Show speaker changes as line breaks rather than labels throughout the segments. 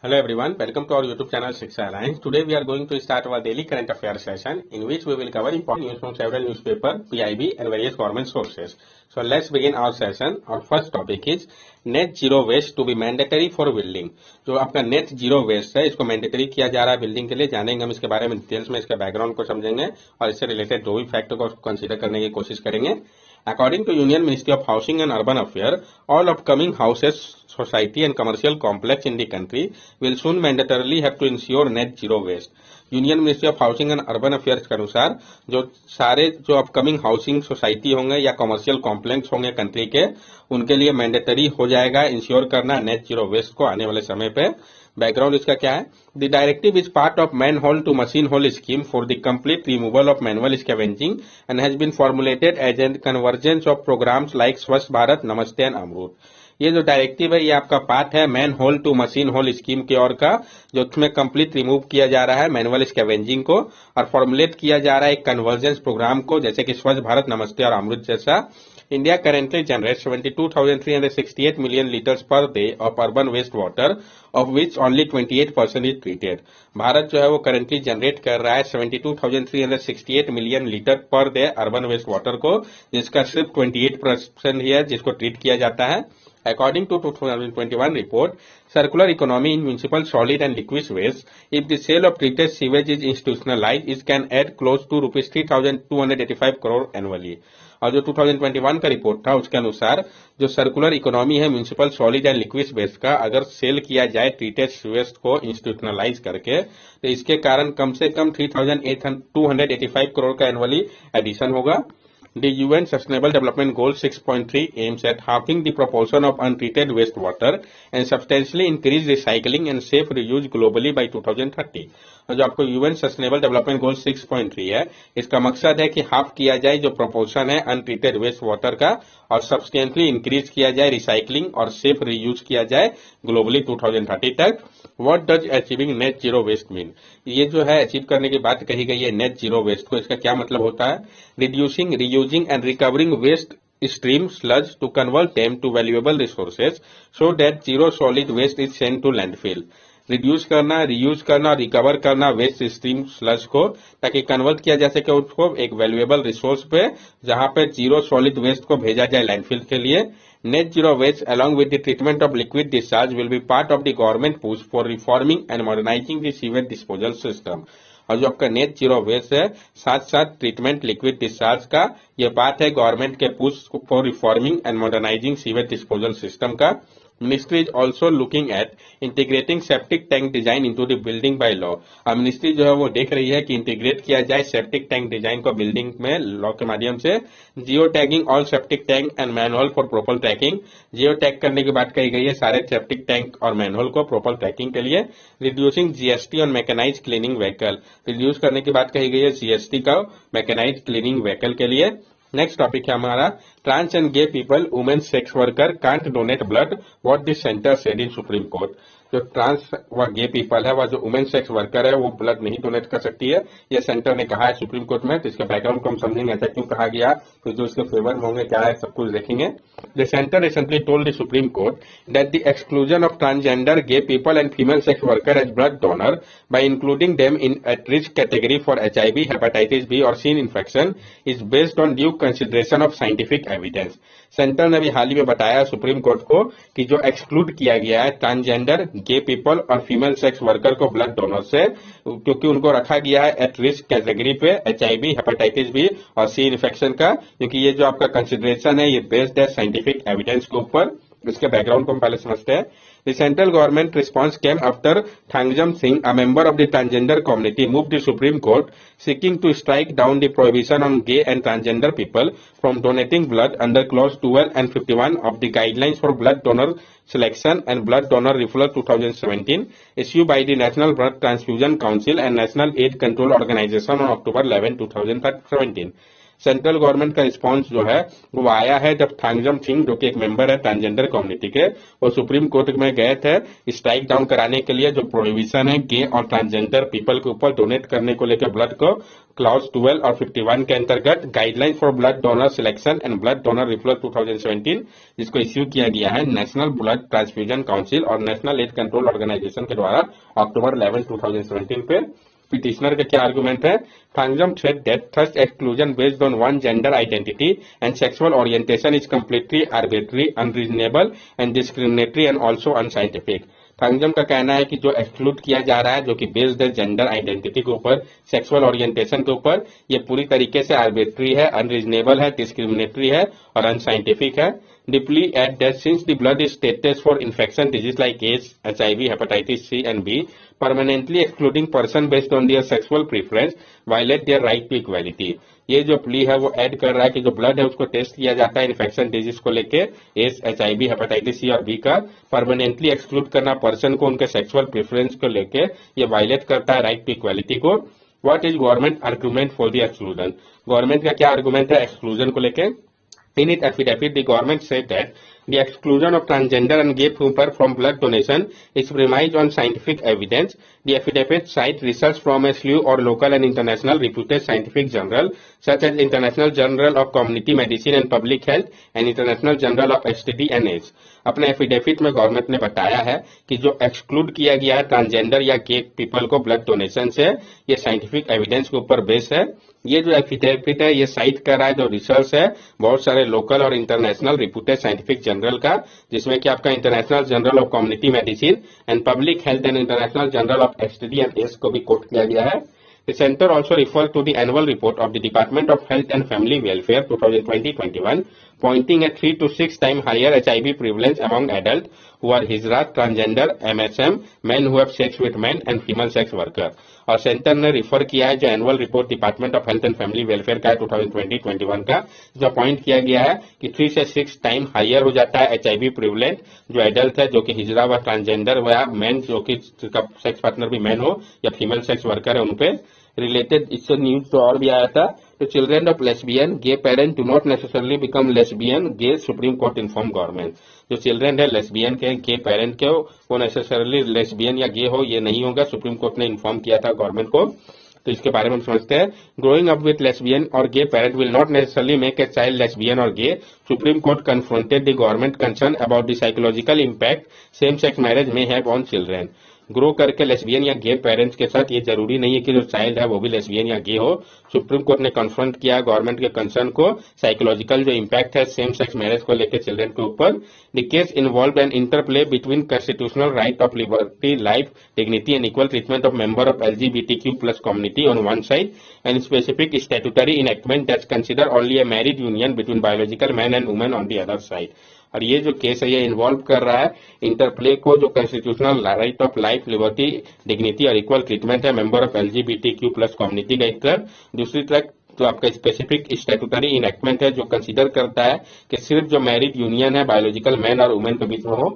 Hello everyone, welcome to our YouTube channel Shiksha Alliance. Today we are going to start our daily current affairs session in which we will cover important news from several newspapers, PIB and various government sources. So let's begin our session. Our first topic is net zero waste to be mandatory for building. जो आपका net zero waste है इसको mandatory किया जा रहा है building के लिए. जानेंगे हम इसके बारे में डिटेल्स में, इसके बैकग्राउंड को समझेंगे और इससे रिलेटेड जो भी फैक्टर को कंसीडर करने की कोशिश करेंगे. According to Union Ministry of Housing and Urban Affairs, all upcoming houses, society and commercial complex in the country will soon mandatorily have to ensure net zero waste. Union ministry of housing and urban affairs के अनुसार जो सारे जो upcoming housing society होंगे या commercial complex होंगे country के, उनके लिए मैंडेटरी हो जाएगा इंश्योर करना नेट जीरो वेस्ट को आने वाले समय पे. बैकग्राउंड इसका क्या है? The directive is part of manhole to machine hole scheme for the complete removal of manual scavenging and has been formulated as an convergence of programs like Swachh Bharat, नमस्ते and अमरूत. ये जो डायरेक्टिव है ये आपका part है manhole to machine hole scheme की ओर का, जो उसमें कंप्लीट रिमूव किया जा रहा है मैनुअल स्कैवेंजिंग को और फॉर्मुलेट किया जा रहा है एक कन्वर्जेंस प्रोग्राम को, जैसे कि स्वच्छ भारत, नमस्ते और अमृत जैसा. India currently generates 72,368 million liters per day of urban waste water, of which only 28% is treated. Bharat जो है वो करंटली जनरेट कर रहा है 72,368 million litre per day urban waste water को, जिसका सिर्फ 28% ही है जिसको ट्रीट किया जाता है. According to 2021 report, circular economy in municipal solid and liquid waste, if the sale of treated sewage is institutionalized, it can add close to rupees 3,285 crore annually. और जो 2021 का रिपोर्ट था उसके अनुसार जो सर्कुलर इकोनॉमी है municipal solid and liquid waste का, अगर सेल किया जाए ट्रीटेड वेस्ट को इंस्टीट्यूशनलाइज करके, तो इसके कारण कम से कम 3,285 करोड़ का एनुअली एडिशन होगा. The UN Sustainable Development Goal 6.3 aims at halving the proportion of untreated wastewater and substantially increase recycling and safe reuse globally by 2030. और जो आपको यूएन सस्टेनेबल डेवलपमेंट गोल 6.3 है, इसका मकसद है कि हाफ किया जाए जो प्रोपोर्शन है अनट्रीटेड वेस्ट वाटर का और सब्सटेंशियली इंक्रीज किया जाए रिसाइकलिंग और सेफ रीयूज किया जाए ग्लोबली 2030 तक. What does achieving net zero waste mean? ये जो है अचीव करने की बात कही गई है नेट जीरो वेस्ट को, इसका क्या मतलब होता है? Reducing, reusing and recovering waste stream sludge to convert them to valuable resources so that zero solid waste is sent to landfill. Reduce करना, रीयूज करना, रिकवर करना वेस्ट स्ट्रीम स्लज को, ताकि कन्वर्ट किया जा सके उसको एक वैल्यूएबल रिसोर्स पे, जहां पे जीरो सॉलिड वेस्ट को भेजा जाए लैंडफिल के लिए. Net zero waste along with the treatment of liquid discharge will be part of the government push for reforming and modernizing the sewage disposal system. और जो आपका नेट जीरो वेस्ट है साथ साथ ट्रीटमेंट लिक्विड डिस्चार्ज का, ये बात है गवर्नमेंट के push for reforming and modernising sewage disposal system का. Ministry is also looking at integrating septic tank design into the building bylaw. अब मिनिस्ट्री जो है वो देख रही है कि इंटीग्रेट किया जाए सेप्टिक टैंक डिजाइन को बिल्डिंग में लॉ के माध्यम से. Geo tagging all septic tank and manual for proper tracking. Geo tag करने की बात कही गई है सारे सेप्टिक टैंक और मैनुअल को प्रॉपर ट्रैकिंग के लिए. Reducing GST on mechanise cleaning vehicle. Reduce करने की बात कही गई है जीएसटी का मैकेनाइज क्लीनिंग व्हीकल के लिए. नेक्स्ट टॉपिक है हमारा trans and gay people women sex worker can't donate blood, what this centre said in supreme court. जो ट्रांस व गे पीपल है वह जो वुमेन सेक्स वर्कर है वो ब्लड नहीं डोनेट कर सकती है, ये सेंटर ने कहा है सुप्रीम कोर्ट में. तो इसके बैकग्राउंड को हम समझेंगे ऐसा क्यों कहा गया, तो जो इसके फेवर में होंगे क्या है सब कुछ देखेंगे. The centre recently told the supreme court that the exclusion of transgender gay people and female sex worker as blood donor by including them in at risk category for HIV, hepatitis B और सीन infection is based on due consideration of scientific evidence. Centre ने भी हाल ही में बताया supreme court को कि जो exclude किया गया है ट्रांसजेंडर, गे पीपल और फीमेल सेक्स वर्कर को ब्लड डोनर से, क्योंकि उनको रखा गया है एट रिस्क कैटेगरी पे HIV, हेपेटाइटिस बी और सी इन्फेक्शन का, क्योंकि ये जो आपका कंसिडरेशन है ये बेस्ड है साइंटिफिक एविडेंस के ऊपर. इसके बैकग्राउंड को हम पहले समझते हैं. The central government response came after Thangjam Singh, a member of the transgender community, moved the Supreme Court seeking to strike down the prohibition on gay and transgender people from donating blood under Clause 12 and 51 of the Guidelines for Blood Donor Selection and Blood Donor Referral 2017, issued by the National Blood Transfusion Council and National AIDS Control Organization on October 11, 2017. Central government का response जो है वो आया है जब थांगजम सिंह जो कि एक मेंबर है ट्रांसजेंडर कम्युनिटी के, वो सुप्रीम कोर्ट में गए थे स्ट्राइक डाउन कराने के लिए जो प्रोहिबिशन है गे और ट्रांसजेंडर पीपल के ऊपर डोनेट करने को लेकर ब्लड को क्लॉज 12 और 51 के अंतर्गत guideline for blood donor selection and blood donor referral 2017, जिसको इश्यू किया गया है नेशनल ब्लड ट्रांसफ्यूजन काउंसिल और नेशनल एड कंट्रोल ऑर्गेनाइजेशन के द्वारा अक्टूबर 11, 2017 पे। पिटिशनर का क्या आर्गुमेंट है? Thangjam said that such exclusion based on one gender identity and sexual orientation is completely arbitrary, unreasonable and discriminatory and also unscientific. Thangjam का कहना है कि जो एक्सक्लूड किया जा रहा है जो कि बेस्ड है जेंडर आइडेंटिटी के ऊपर, सेक्सुअल ओरिएंटेशन के ऊपर, ये पूरी तरीके से आर्बिट्री है, अनरीजनेबल है, डिस्क्रिमिनेटरी है और अनसाइंटिफिक है. Deeply add that since the blood is tested for infection disease like AIDS, HIV, hepatitis C and B, permanently excluding person based on their sexual preference violate their right to equality. ये जो plea है वो add कर रहा है कि जो blood है उसको टेस्ट किया जाता है इन्फेक्शन डिजीज को लेके, एड्स, HIV, हेपेटाइटिस सी और बी का, परमानेंटली एक्सक्लूड करना पर्सन को उनके सेक्सुअल प्रेफरेंस को लेके, ये वायलेट करता है राइट टू इक्वालिटी को. What is government argument for the exclusion? Government का क्या आर्गुमेंट है एक्सक्लूजन को लेके? In its affidavit, the government said that the exclusion of transgender and gay people from blood donation is premised on scientific evidence. The affidavit cites research from a slew of local and international reputed scientific journals such as International Journal of Community Medicine and Public Health and International Journal of STD and AIDS. अपने affidavit में government ने बताया है कि जो exclude किया गया है ट्रांसजेंडर या गे पीपल को ब्लड डोनेशन से, ये साइंटिफिक एविडेंस के ऊपर बेस है. ये जो एफिडेविट है ये साइट कर रहा है जो रिसर्च है बहुत सारे लोकल और इंटरनेशनल रिप्यूटेड साइंटिफिक जर्नल का, जिसमें कि आपका international journal of community medicine and public health and international journal of STD and AIDS को भी कोट किया गया है. The center also refers to the annual report of the Department of Health and Family Welfare 2020-21, pointing at 3 to 6 times higher HIV prevalence among adults who are Hijra, transgender, MSM, men who have sex with men and female sex worker. और centre ने refer किया है जो annual report department of health and family welfare का 2020-21 का, जो point किया गया है कि 3 से 6 टाइम हायर हो जाता है HIV प्रिवलेंट जो एडल्ट है, जो कि हिजरा व ट्रांसजेंडर व मेन जो कि सेक्स पार्टनर भी मेन हो या फीमेल सेक्स वर्कर है उन पे रिलेटेड. इससे न्यूज तो और भी आया था. तो children of lesbian gay parent do not necessarily become lesbian gay, supreme court inform government. जो चिल्ड्रन है लेस्बियन के गे पेरेंट के वो नेसेसरली लेस्बियन या गे हो ये नहीं होगा, सुप्रीम कोर्ट ने इन्फॉर्म किया था गवर्नमेंट को. तो इसके बारे में हम समझते हैं. Growing up with lesbian or gay parent will not necessarily make a child lesbian or gay. Supreme Court confronted the government concern about the psychological impact same sex marriage may have on children. Grow करके lesbian या gay parents के साथ ये जरूरी नहीं है कि जो चाइल्ड है वो भी लेस्बियन या गे हो. सुप्रीम कोर्ट ने कन्फ्रंट किया गवर्नमेंट के कंसर्न को, साइकोलॉजिकल जो इम्पैक्ट है सेम सेक्स मैरिज को लेकर चिल्ड्रन के ऊपर. The case involve N interplay between constitutional right of liberty, life, dignity and equal treatment of member of LGBTQ plus community on one side and specific statutory enactment that's consider only A married union between biological man and women on the other side. और ये जो case है ये involve कर रहा है interplay को जो constitutional right of life, liberty, dignity और इक्वल ट्रीटमेंट है member of LGBTQ plus community का एक तरफ, दूसरी तरफ तो आपका स्पेसिफिक स्टैट्यूटरी इनएक्टमेंट है जो कंसीडर करता है कि सिर्फ जो मैरिड यूनियन है बायोलॉजिकल मैन और वुमेन के बीच में हो.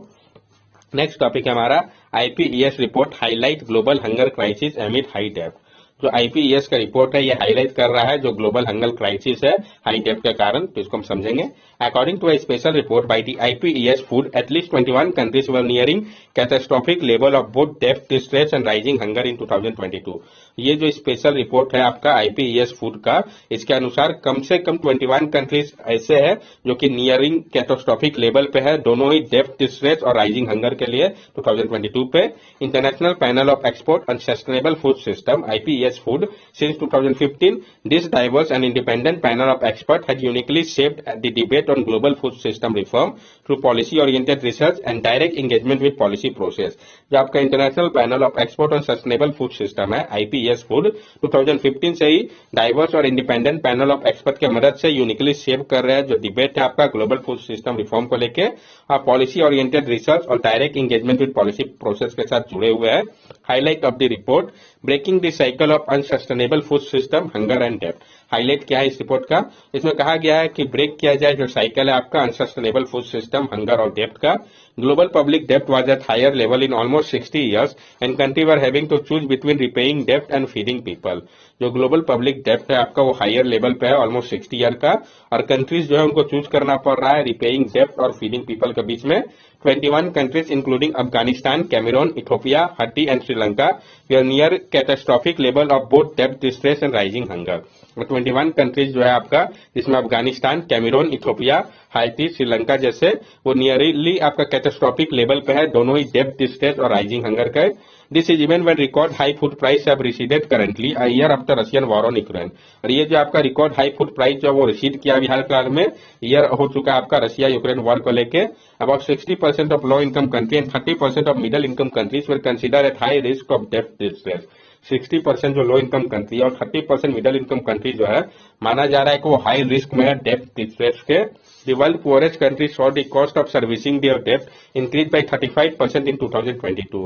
नेक्स्ट टॉपिक है हमारा IPES report highlight global hunger crisis एमिड high depth. जो IPES का रिपोर्ट है ये हाईलाइट कर रहा है जो ग्लोबल हंगर क्राइसिस है हाई डेप्थ के कारण, तो इसको हम समझेंगे. According to a special report by the IPES Food, at least 21 countries were nearing catastrophic level of both debt, distress and rising hunger in 2022. ये जो स्पेशल रिपोर्ट है आपका IPES फूड का, इसके अनुसार कम से कम 21 कंट्रीज ऐसे हैं जो कि नियरिंग कैटास्ट्रोफिक लेवल पे है, दोनों ही डेप्थ, डिस्ट्रेस और राइजिंग हंगर के लिए 2022 पे. International panel of export and sustainable food system IPES food since 2015, this diverse and independent panel of expert has uniquely shaped the debate on global food system reform through policy oriented research and direct engagement with policy process. जो आपका international panel of export और sustainable food system है IPES food 2015 से ही diverse और independent panel of expert के मदद से uniquely shape कर रहे हैं जो डिबेट है आपका ग्लोबल फूड सिस्टम रिफॉर्म को लेके, पॉलिसी ओरिएंटेड रिसर्च और direct engagement with policy process के साथ जुड़े हुए हैं. Highlight of the report breaking the cycle of unsustainable food system hunger and डेप्थ. हाईलाइट क्या है इस रिपोर्ट का, इसमें कहा गया है कि ब्रेक किया जाए जो साइकिल है आपका अनसस्टेनेबल फूड सिस्टम, हंगर और डेप्थ का। ग्लोबल पब्लिक डेप्थ was at higher level in almost 60 years and country were having to choose between repaying डेप्थ एंड फीडिंग पीपल। जो ग्लोबल पब्लिक डेप्थ है आपका वो हायर लेवल पे है ऑलमोस्ट 60 ईयर का, और कंट्रीज जो है उनको चूज करना पड़ रहा है रिपेइंग डेप्थ और फीडिंग पीपल के बीच में। 21 countries including Afghanistan, Cameroon, Ethiopia, Haiti and Sri Lanka were near catastrophic level of both debt distress and rising hunger। 21 countries जो है आपका, जिसमें Afghanistan, Cameroon, Ethiopia, Haiti, Sri Lanka जैसे वो नियरली आपका कैटास्ट्रॉफिक लेवल पे है, दोनों ही डेप्थ डिस्ट्रेस और राइजिंग हंगर का। This is even when record high food price have receded currently a year after Russian war on Ukraine. और ये जो आपका रिकॉर्ड हाई फूड प्राइस जो वो रिसीड किया अभी हाल फिलहाल में ईयर हो चुका है आपका रशिया यूक्रेन वॉर को लेके। About 60% of low income country and 30% of middle income countries were consider at high risk of depth distress. 60% जो लो इनकम कंट्री और 30% मिडिल इनकम कंट्री जो है माना जा रहा है कि वो हाई रिस्क में है डेप्थ डिस्ट्रेस के। The world poorest countries saw the cost of servicing their debt increase by 35% in 2022।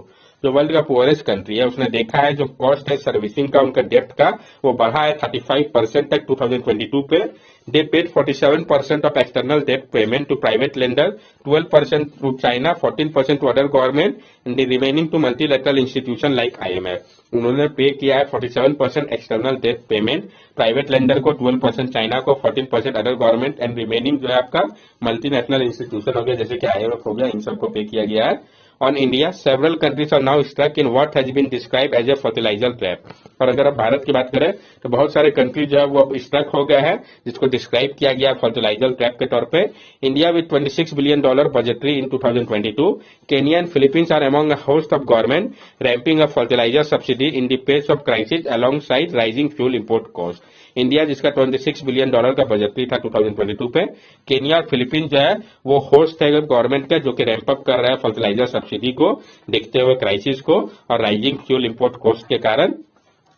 जो वर्ल्ड का पुअरेस्ट कंट्री है उसने देखा है जो कॉस्ट है सर्विसिंग का उनका डेप्ट का वो बढ़ा है 35% तक 2022 पे। They paid 47% of external debt payment to private lender, 12% to China, 14% to other government, and the remaining to multilateral institution like IMF। उन्होंने पे किया है 47% external debt payment private lender को, 12% चाइना को, 14% अदर गवर्नमेंट एंड रिमेनिंग जो है आपका multinational institution हो गया जैसे कि IMF हो गया, इन सबको पे किया गया है। On India several countries are now struck in what has been describe as a fertiliser trap. और अगर आप भारत की बात करें तो बहुत सारे कंट्री जो है वो अब स्ट्रक हो गए हैं जिसको डिस्क्राइब किया गया फर्टिलाइजर ट्रैप के तौर पे। India with $26 billion budgetary in 2022, Kenya and Philippines are among a host of government ramping up fertiliser subsidy in the face of crisis alongside rising fuel import cost. India जिसका $26 billion का budgetary था 2022 पे, Kenya और Philippines जो है वो host है government का जो कि रैंप अप कर रहा है फर्टिलाइजर सब्सिडी को देखते हुए क्राइसिस को और राइजिंग फ्यूल इंपोर्ट कॉस्ट के कारण।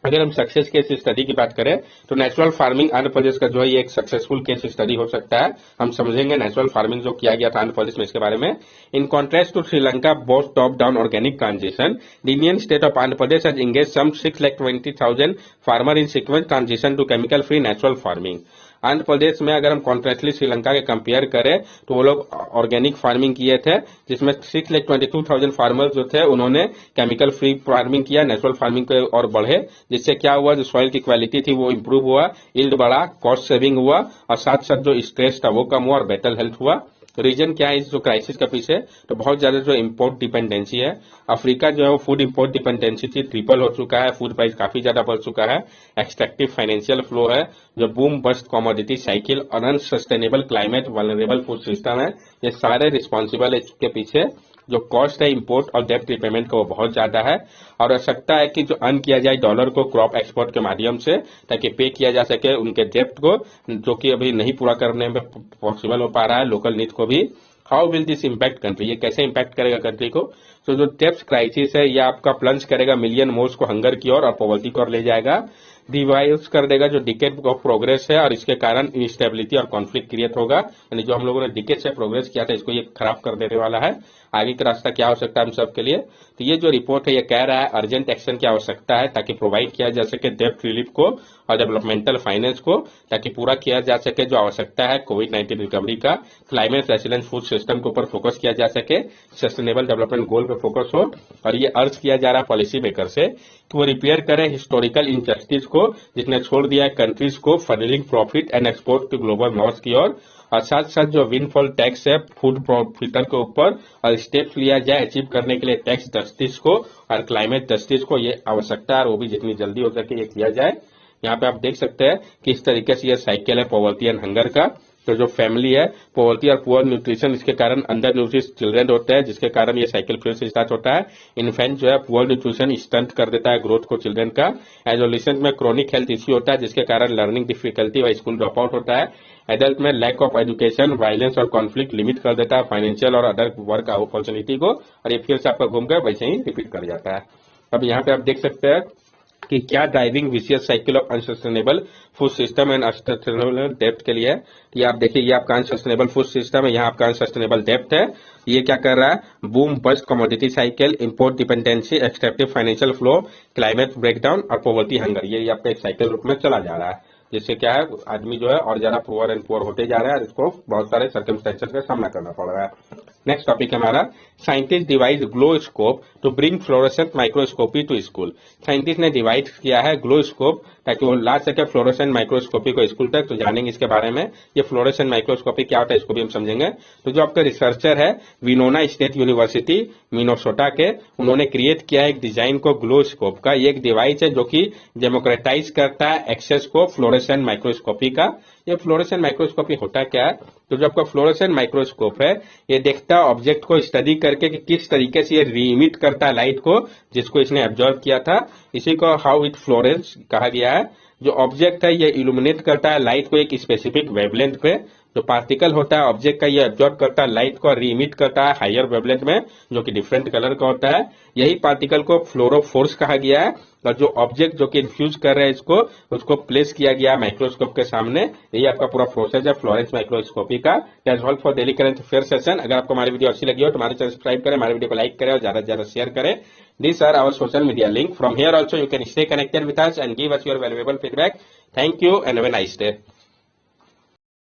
अगर हम सक्सेस केस स्टडी की बात करें तो नेचुरल फार्मिंग आंध्र प्रदेश का जो है ये एक सक्सेसफुल केस स्टडी हो सकता है। हम समझेंगे नेचुरल फार्मिंग जो किया गया था आंध्र प्रदेश में इसके बारे में। In contrast to Sri Lanka both top down organic transition, the Indian state of Andhra Pradesh has engage some 6,20,000 farmer in sequence transition to chemical free natural farming. Andhra Pradesh में अगर हम कॉन्ट्रेक्टली श्रीलंका के कंपेयर करें तो वो लोग ऑर्गेनिक फार्मिंग किए थे जिसमें 6,22,000 फार्मर्स जो थे उन्होंने केमिकल फ्री फार्मिंग किया, नेचुरल फार्मिंग के और बढ़े, जिससे क्या हुआ जो सॉइल की क्वालिटी थी वो इम्प्रूव हुआ, यील्ड बढ़ा, कॉस्ट सेविंग हुआ और साथ साथ जो स्ट्रेस था वो कम हुआ और बेटर हेल्थ हुआ। रीजन क्या है इस जो क्राइसिस के पीछे, तो बहुत ज्यादा जो इंपोर्ट डिपेंडेंसी है, अफ्रीका जो है वो फूड इंपोर्ट डिपेंडेंसी थी ट्रिपल हो चुका है, फूड प्राइस काफी ज्यादा बढ़ चुका है, एक्सट्रैक्टिव फाइनेंशियल फ्लो है, जो बूम बस्ट कमोडिटी साइकिल और unsustainable climate vulnerable food system है, ये सारे रिस्पॉन्सिबल है इसके पीछे। जो कॉस्ट है इंपोर्ट और डेप्ट रिपेमेंट का वो बहुत ज्यादा है और आवश्यकता है कि जो अर्न किया जाए डॉलर को क्रॉप एक्सपोर्ट के माध्यम से ताकि पे किया जा सके उनके डेप्ट को जो कि अभी नहीं पूरा करने में पॉसिबल हो पा रहा है लोकल नीड को भी। How will this impact country, ये कैसे इम्पैक्ट करेगा कंट्री को। तो जो डेप्ट क्राइसिस है ये आपका प्लंज करेगा मिलियन मोर्स को हंगर की ओर और पॉवर्टी की ओर ले जाएगा, डिवाइस कर देगा जो डिकेड ऑफ प्रोग्रेस है और इसके कारण इंस्टेबिलिटी और कॉन्फ्लिक्ट क्रिएट होगा। यानी जो हम लोगों ने डिकेड से प्रोग्रेस किया था इसको ये खराब कर देने वाला है। आगे का रास्ता क्या हो सकता है हम सब के लिए, तो ये जो रिपोर्ट है ये कह रहा है अर्जेंट एक्शन की आवश्यकता है ताकि प्रोवाइड किया जा सके डेप्ट रिलीफ को और डेवलपमेंटल फाइनेंस को ताकि पूरा किया जा सके जो आवश्यकता है कोविड-19 रिकवरी का, क्लाइमेट रेसिलेंट फूड सिस्टम के ऊपर फोकस किया जा सके, सस्टेनेबल डेवलपमेंट गोल पे फोकस हो। और ये अर्ज किया जा रहा है पॉलिसी मेकर से कि वो रिपेयर करें हिस्टोरिकल इनजस्टिस को जिसने छोड़ दिया है कंट्रीज को funnelling profit and export to global north की ओर, और साथ साथ जो विंडफॉल टैक्स है फूड प्रॉफिटर के ऊपर और स्टेप्स लिया जाए अचीव करने के लिए टैक्स जस्टिस को और क्लाइमेट जस्टिस को, ये आवश्यकता है और वो भी जितनी जल्दी हो सके ये किया जाए। यहाँ पे आप देख सकते हैं किस तरीके से ये साइकिल है पॉवर्टी एंड हंगर का। तो जो फैमिली है पॉवर्टी और पुअर न्यूट्रिशन इसके कारण अंडर न्यूट्रिश चिल्ड्रन होते हैं जिसके कारण ये साइकिल फिर से स्टार्ट होता है। इन्फेंट जो है पुअर न्यूट्रिशन स्टंट कर देता है ग्रोथ को चिल्ड्रन का। एडोलेसेंट में क्रोनिक हेल्थ इश्यू होता है जिसके कारण लर्निंग डिफिकल्टी व स्कूल ड्रॉप आउट होता है। एडल्ट में लैक ऑफ एजुकेशन, वायलेंस और कॉन्फ्लिक्ट लिमिट कर देता है फाइनेंशियल और अदर वर्क अपॉर्चुनिटी को और ये फिर से आपका घूम कर वैसे ही रिपीट कर जाता है। अब यहाँ पे आप देख सकते हैं कि क्या driving vicious cycle of unsustainable food system and unsustainable depth के लिए है। ये आप देखिए ये आपका अनसस्टेनेबल फूड सिस्टम है, यहाँ आपका अनसस्टेनेबल डेप्थ है। ये क्या कर रहा है, boom bust commodity cycle, import dependency, extractive financial flow, climate breakdown और पॉवर्टी हंगर, ये आपका एक साइकिल रूप में चला जा रहा है। जिससे क्या है आदमी जो है और ज्यादा पुअर एंड पुअर होते जा रहा है, इसको बहुत सारे सर्कमस्टेंसेस का सामना करना पड़ रहा है। नेक्स्ट टॉपिक है हमारा scientist device glow scope to bring fluorescent microscopy to school. Scientist ने डिवाइस किया है ग्लो स्कोप ताकि वो ला सके फ्लोरोसेंट माइक्रोस्कोपी को स्कूल तक। तो जानेंगे इसके बारे में, ये फ्लोरोसेंट माइक्रोस्कोपी क्या होता है इसको भी हम समझेंगे। तो जो आपका रिसर्चर है विनोना स्टेट यूनिवर्सिटी मिनेसोटा के, उन्होंने क्रिएट किया है एक डिजाइन को ग्लो स्कोप का। ये एक डिवाइस है जो कि डेमोक्रेटाइज करता है एक्सेस को फ्लोरोसेंट माइक्रोस्कोपी का। ये फ्लोरोसेंट माइक्रोस्कोपी होता क्या है, तो जो आपका फ्लोरोसेंट माइक्रोस्कोप है ये देखता है ऑब्जेक्ट को स्टडी करके कि किस तरीके से ये रीइमिट करता है लाइट को जिसको इसने एब्जॉर्ब किया था। इसी को हाउ इट फ्लोरेंस कहा गया है। जो ऑब्जेक्ट है ये इल्यूमिनेट करता है लाइट को एक स्पेसिफिक वेवलेंथ पे। जो पार्टिकल होता है ऑब्जेक्ट का ये एब्जॉर्ब करता है लाइट को और रीइमिट करता है हायर वेवलेंथ में जो कि डिफरेंट कलर का होता है। यही पार्टिकल को फ्लोरोफोर्स कहा गया है। और जो ऑब्जेक्ट जो कि इन्फ्यूज कर रहे हैं इसको उसको प्लेस किया गया माइक्रोस्कोप के सामने। यही आपका पूरा प्रोसेस है फ्लोरेंस माइक्रोस्कोपी का। That's all for daily current affair session. अगर आपको हमारी वीडियो अच्छी लगी हो तो हमारे चैनल सब्सक्राइब करें, हमारे वीडियो को लाइक करें और ज्यादा से ज्यादा शेयर करें। These are our social media link. From here also you can stay connected with us and give us your valuable feedback. Thank you and have a nice day.